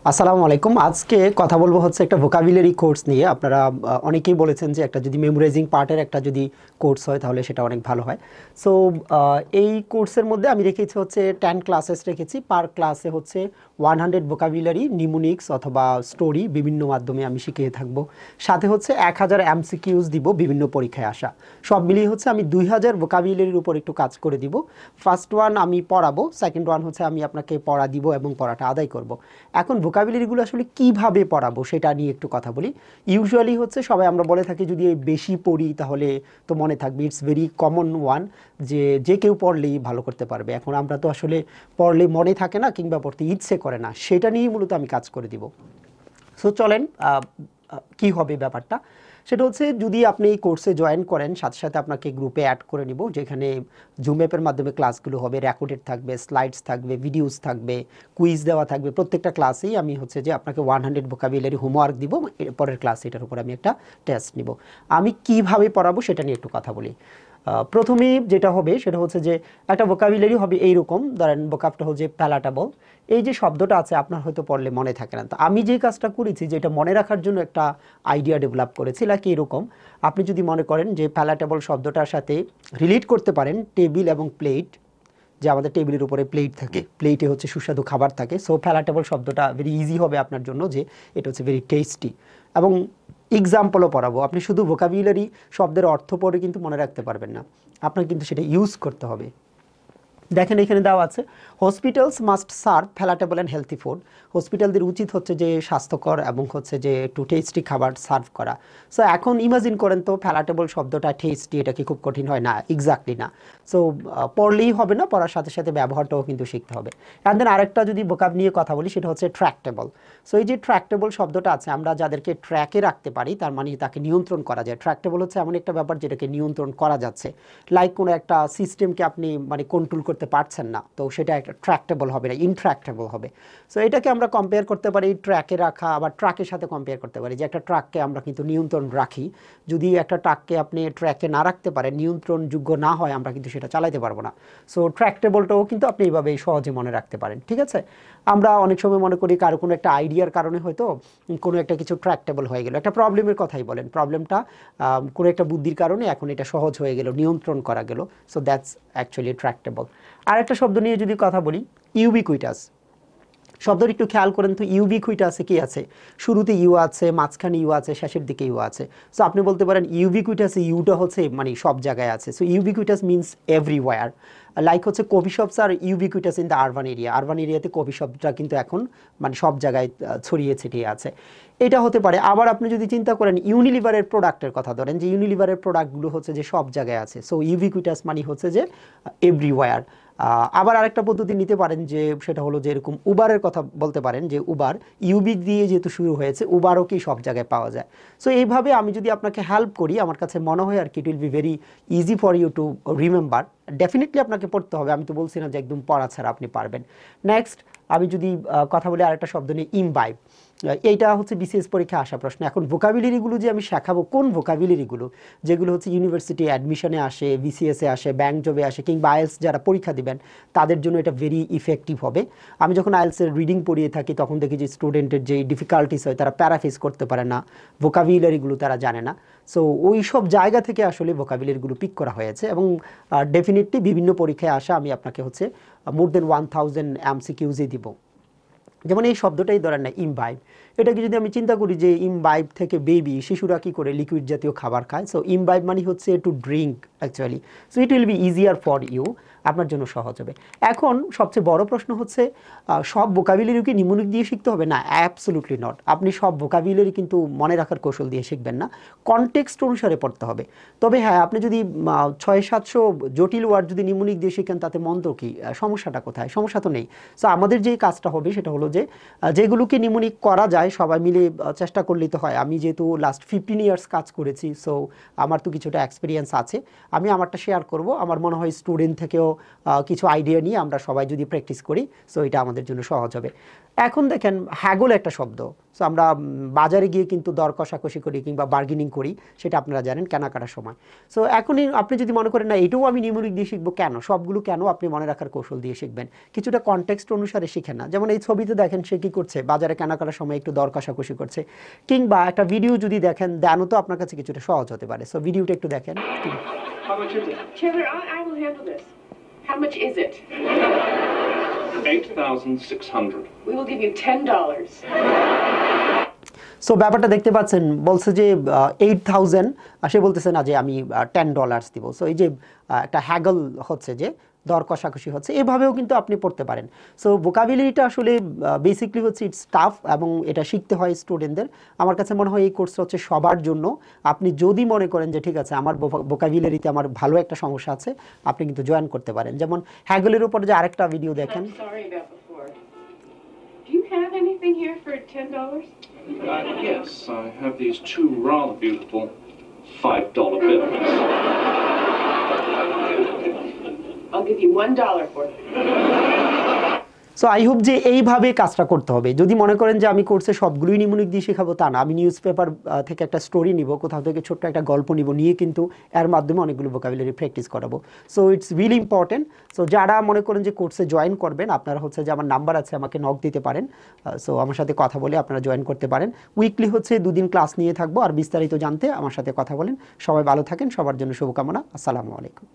আসসালামু আলাইকুম। আজকে কথা বলবো হচ্ছে একটা ভোকাবুলারি কোর্স নিয়ে। আপনারা অনেকেই বলেছেন যে একটা যদি মেমোরাইজিং পার্টের একটা যদি কোর্স হয় তাহলে সেটা অনেক ভালো হয়। সো এই কোর্সের মধ্যে আমি রেখেছি হচ্ছে 10 ক্লাসেস রেখেছি। পার ক্লাসে হচ্ছে 100 ভোকাবুলারি, নিমোনিক্স অথবা স্টোরি বিভিন্ন মাধ্যমে আমি শিখিয়ে থাকবো। সাথে হচ্ছে 1000 এমসিকিউজ দিব বিভিন্ন পরীক্ষায় আসা। সব মিলিয়ে হচ্ছে আমি 2000 ভোকাবুলারির উপর একটু কাজ করে দিব। ফার্স্ট ওয়ান আমি পড়াবো, সেকেন্ড ওয়ান হচ্ছে আমি আপনাকে পড়া দিব এবং পড়াটা আদায় করব। এখন ভোকাবুলারিগুলো আসলে কিভাবে পড়াবো সেটা নিয়ে একটু কথা বলি। ইউজুয়ালি হচ্ছে সবাই আমরা বলে থাকি যদি বেশি পড়ি তাহলে তো মনে থাকবে। ইটস ভেরি কমন ওয়ান যে যে কেউ পড়লেই ভালো করতে পারবে। এখন আমরা তো আসলে পড়লে মনে থাকে না কিংবা পড়তে ইচ্ছে করে না, সেটা নিয়েই মূলত আমি কাজ করে দিব। সো চলেন কি হবে ব্যাপারটা সেটা হচ্ছে, যদি আপনি এই কোর্সে জয়েন করেন সাথে সাথে আপনাকে গ্রুপে অ্যাড করে নিব, যেখানে জুম অ্যাপের মাধ্যমে ক্লাসগুলো হবে, রেকর্ডেড থাকবে, স্লাইডস থাকবে, ভিডিওস থাকবে, কুইজ দেওয়া থাকবে। প্রত্যেকটা ক্লাসেই আমি হচ্ছে যে আপনাকে 100 ভোকাবুলারি হোমওয়ার্ক দিব, পরের ক্লাস এটার উপর আমি একটা টেস্ট নিব। আমি কিভাবে পড়াবো সেটা নিয়ে একটু কথা বলি। প্রথমেই যেটা হবে সেটা হচ্ছে যে একটা ভোকাবুলারি হবে এইরকম, ধরেন ভোকাবটা হচ্ছে প্যালাটেবল। এই যে শব্দটা আছে আপনার হয়তো পড়লে মনে থাকে না, তো আমি যে কাজটা করেছি যে এটা মনে রাখার জন্য একটা আইডিয়া ডেভেলপ করেছি। লাইক এরকম, আপনি যদি মনে করেন যে প্যালাটেবল শব্দটার সাথে রিলেট করতে পারেন টেবিল এবং প্লেট, যে আমাদের টেবিলের উপরে প্লেট থাকে, প্লেটে হচ্ছে সুস্বাদু খাবার থাকে। সো প্যালাটেবল শব্দটা ভেরি ইজি হবে আপনার জন্য, যে এটা হচ্ছে ভেরি টেস্টি। এবং এক্সাম্পলও পড়াবো। আপনি শুধু ভোকাবুলারি শব্দের অর্থ পড়ে কিন্তু মনে রাখতে পারবেন না, আপনার কিন্তু সেটা ইউজ করতে হবে। দেখেন এখানে দেওয়া আছে, hospitals must serve palatable and healthy food. হসপিটালদের উচিত হচ্ছে যে স্বাস্থ্যকর এবং হচ্ছে যে একটু টেস্টি খাবার সার্ভ করা। সো এখন ইমাজিন করেন তো প্যালাটেবল শব্দটা টেস্টি, এটা কি খুব কঠিন হয়? না, এক্স্যাক্টলি না। সো পড়লেই হবে না, পড়ার সাথে সাথে ব্যবহারটাও কিন্তু শিখতে হবে। অ্যান্ড দেন আরেকটা যদি ভোকাব নিয়ে কথা বলি সেটা হচ্ছে ট্র্যাক্টেবল। সো এই যে ট্র্যাক্টেবল শব্দটা আছে, আমরা যাদেরকে ট্র্যাকে রাখতে পারি তার মানে তাকে নিয়ন্ত্রণ করা যায়। ট্র্যাক্টেবল হচ্ছে এমন একটা ব্যাপার যেটাকে নিয়ন্ত্রণ করা যাচ্ছে। লাইক কোনো একটা সিস্টেমকে আপনি মানে কন্ট্রোল করতে পারছেন না, তো সেটা একটা ট্র্যাক্টেবল হবে না, ইনট্র্যাক্টেবল হবে। সো এটাকে আমরা কম্পেয়ার করতে পারি ট্র্যাকে রাখা, আবার ট্রাকের সাথে কম্পেয়ার করতে পারি যে একটা ট্রাককে আমরা কিন্তু নিয়ন্ত্রণ রাখি। যদি একটা ট্রাককে আপনি ট্র্যাকে না রাখতে পারেন, নিয়ন্ত্রণযোগ্য না হয়, আমরা কিন্তু সেটা চালাতে পারবো না। সো ট্র্যাক্টেবলটাও কিন্তু আপনি এইভাবে সহজে মনে রাখতে পারেন। ঠিক আছে, আমরা অনেক সময় মনে করি কারো কোনো একটা আইডিয়ার কারণে হয়তো কোনো একটা কিছু ট্র্যাক্টেবল হয়ে গেল। একটা প্রবলেমের কথাই বলেন, প্রবলেমটা কোনো একটা বুদ্ধির কারণে এখন এটা সহজ হয়ে গেল, নিয়ন্ত্রণ করা গেল। So that's actually tractable. আর একটা শব্দ নিয়ে যদি কথা বলি, ইউবিকুইটাস। শব্দটা একটু খেয়াল করেন তো, ইউবিকুইটাসে কি আছে? শুরুতে ইউ আছে, মাঝখানে ইউ আছে, শেষের দিকে ইউ আছে। সো আপনি বলতে পারেন ইউবিকুইটাসে ইউটা হচ্ছে মানে সব জায়গায় আছে। So ubiquitous means everywhere. Like হচ্ছে কফি শপস আর ubiquitous in the urban area. Urban এরিয়াতে কফি শপটা কিন্তু এখন মানে সব জায়গায় ছড়িয়ে ছিটিয়ে আছে। এটা হতে পারে। আবার আপনি যদি চিন্তা করেন ইউনিলিভারের প্রোডাক্টের কথা, ধরেন যে ইউনিলিভারের প্রোডাক্টগুলো হচ্ছে যে সব জায়গায় আছে। সো ইউবিকুইটাস মানে হচ্ছে যে এভরিওয়্যার। আবার আরেকটা পদ্ধতি নিতে পারেন, যে সেটা হলো যে এরকম উবারের কথা বলতে পারেন, যে উবার ইউবি দিয়ে যেহেতু শুরু হয়েছে, উবারও কি সব জায়গায় পাওয়া যায়। সো এইভাবে আমি যদি আপনাকে হেল্প করি, আমার কাছে মনে হয় আর কি it will be very easy for you to remember. Definitely আপনাকে পড়তে হবে, আমি তো বলছি না যে একদম পড়া ছাড়া আপনি পারবেন। নেক্সট আমি যদি কথা বলি আরেকটা শব্দ নিয়ে, ইমবাইব। এইটা হচ্ছে বিসিএস পরীক্ষা আসা প্রশ্ন। এখন ভোকাবুলারিগুলো যে আমি শেখাবো, কোন ভোকাবুলারিগুলো যেগুলো হচ্ছে ইউনিভার্সিটি অ্যাডমিশনে আসে, বিসিএসে আসে, ব্যাংক জবে আসে, কিংবা আইএলস যারা পরীক্ষা দিবেন তাদের জন্য এটা ভেরি ইফেক্টিভ হবে। আমি যখন আইএলসের রিডিং পড়িয়ে থাকি তখন দেখি যে স্টুডেন্টের যে ডিফিকাল্টিস হয়, তারা প্যারাফেস করতে পারে না, ভোকাবুলারিগুলো তারা জানে না। সো ওই সব জায়গা থেকে আসলে ভোকাবুলারিগুলো পিক করা হয়েছে, এবং ডেফিনেটলি বিভিন্ন পরীক্ষায় আসা আমি আপনাকে হচ্ছে মোর দেন 1000 এমসিকিউজই দিব। যেমন এই শব্দটাই ধরেন না, ইমবাইব। এটাকে যদি আমি চিন্তা করি যে ইমবাইব থেকে বেবি, শিশুরা কী করে লিকুইড জাতীয় খাবার খায়। সো ইমবাইব মানে হচ্ছে to drink actually. So it will be easier for you, আপনার জন্য সহজ হবে। এখন সবচেয়ে বড় প্রশ্ন হচ্ছে, সব ভোকাবুলারি কি নিমোনিক দিয়ে শিখতে হবে? না, অ্যাবসলুটলি নট। আপনি সব ভোকাবুলারি কিন্তু মনে রাখার কৌশল দিয়ে শিখবেন না, কনটেক্সট অনুসারে পড়তে হবে। তবে হ্যাঁ, আপনি যদি 600-700 জটিল ওয়ার্ড যদি নিমোনিক দিয়ে শিখেন তাতে মন্দ কি? সমস্যাটা কোথায়? সমস্যা তো নেই। সো আমাদের যেই কাজটা হবে সেটা হলো যে যেগুলোকে নিমোনিক করা যায় সবাই মিলে চেষ্টা করলেই তো হয়। আমি যেহেতু লাস্ট 15 ইয়ার্স কাজ করেছি, সো আমার তো কিছুটা এক্সপিরিয়েন্স আছে, আমি আমারটা শেয়ার করব। আমার মনে হয় স্টুডেন্ট থেকেও কিছু আইডিয়া নিয়ে আমরা সবাই যদি প্র্যাকটিস করি, সো এটা আমাদের জন্য সহজ হবে। এখন দেখেন হ্যাগল একটা শব্দ। সো আমরা বাজারে গিয়ে কিন্তু দর কষাকষি করি কিংবা বার্গেনিং করি, সেটা আপনারা জানেন কেনাকাটার সময়। সো এখনই আপনি যদি মনে করেন না এটাও আমি নিউমেরিক দিয়ে শিখবো, কেন সবগুলো কেন আপনি মনে রাখার কৌশল দিয়ে শিখবেন, কিছুটা কনটেক্সট অনুসারে শিখেন না। যেমন এই ছবিতে দেখেন সে কী করছে, বাজারে কেনাকাটার সময় একটু দর কষাকষি করছে, কিংবা একটা ভিডিও যদি দেখেন দেনও তো আপনার কাছে কিছুটা সহজ হতে পারে। সো ভিডিওটা একটু দেখেন। How much is it? Chandler, I will handle this. How much is it? 8,600. We will give you $10. So ব্যাপারটা দেখতে পাচ্ছেন, বলছে যে 8,000, সে বলতেছে না যে আমি $10 দিব। সো এই যে একটা হ্যাগল হচ্ছে, যে দর কষাকষি হচ্ছে, এভাবেও কিন্তু আপনি পড়তে পারেন। সো ভোকাবুলারিটা আসলে বেসিকলি হচ্ছে ইটস টাফ, এবং এটা শিখতে হয় স্টুডেন্টদের। আমার কাছে মনে হয় এই কোর্সটা হচ্ছে সবার জন্য। আপনি যদি মনে করেন যে ঠিক আছে আমার ভোকাবুলারিতে আমার ভালো একটা সমস্যা আছে, আপনি কিন্তু জয়েন করতে পারেন। যেমন হ্যাগলের উপরে যে আরেকটা ভিডিও দেখেন। I'm sorry about before. Do you have anything here for $10? Yes, I have these two rather beautiful $5 bills. I'll give you $1 for it. So I hope যে এইভাবে কাজটা করতে হবে। যদি মনে করেন যে আমি কোর্সে সবগুলোই নিউমেরিক দিয়ে শেখাবো, তা না, আমি নিউজ পেপার থেকে একটা স্টোরি নিব, কোথাও থেকে ছোট্ট একটা গল্প নিব, নিয়ে কিন্তু এর মাধ্যমে অনেকগুলো ভোকাবুলারি প্র্যাকটিস করাবো। So it's really important. So যারা মনে করেন যে কোর্সে জয়েন করবেন, আপনারা হচ্ছে যে আমার নাম্বার আছে, আমাকে নক দিতে পারেন। সো আমার সাথে কথা বলে আপনারা জয়েন করতে পারেন। উইকলি হচ্ছে 2 দিন ক্লাস নিয়ে থাকবো, আর বিস্তারিত জানতে আমার সাথে কথা বলেন। সবাই ভালো থাকেন, সবার জন্য শুভকামনা। আসসালামু আলাইকুম।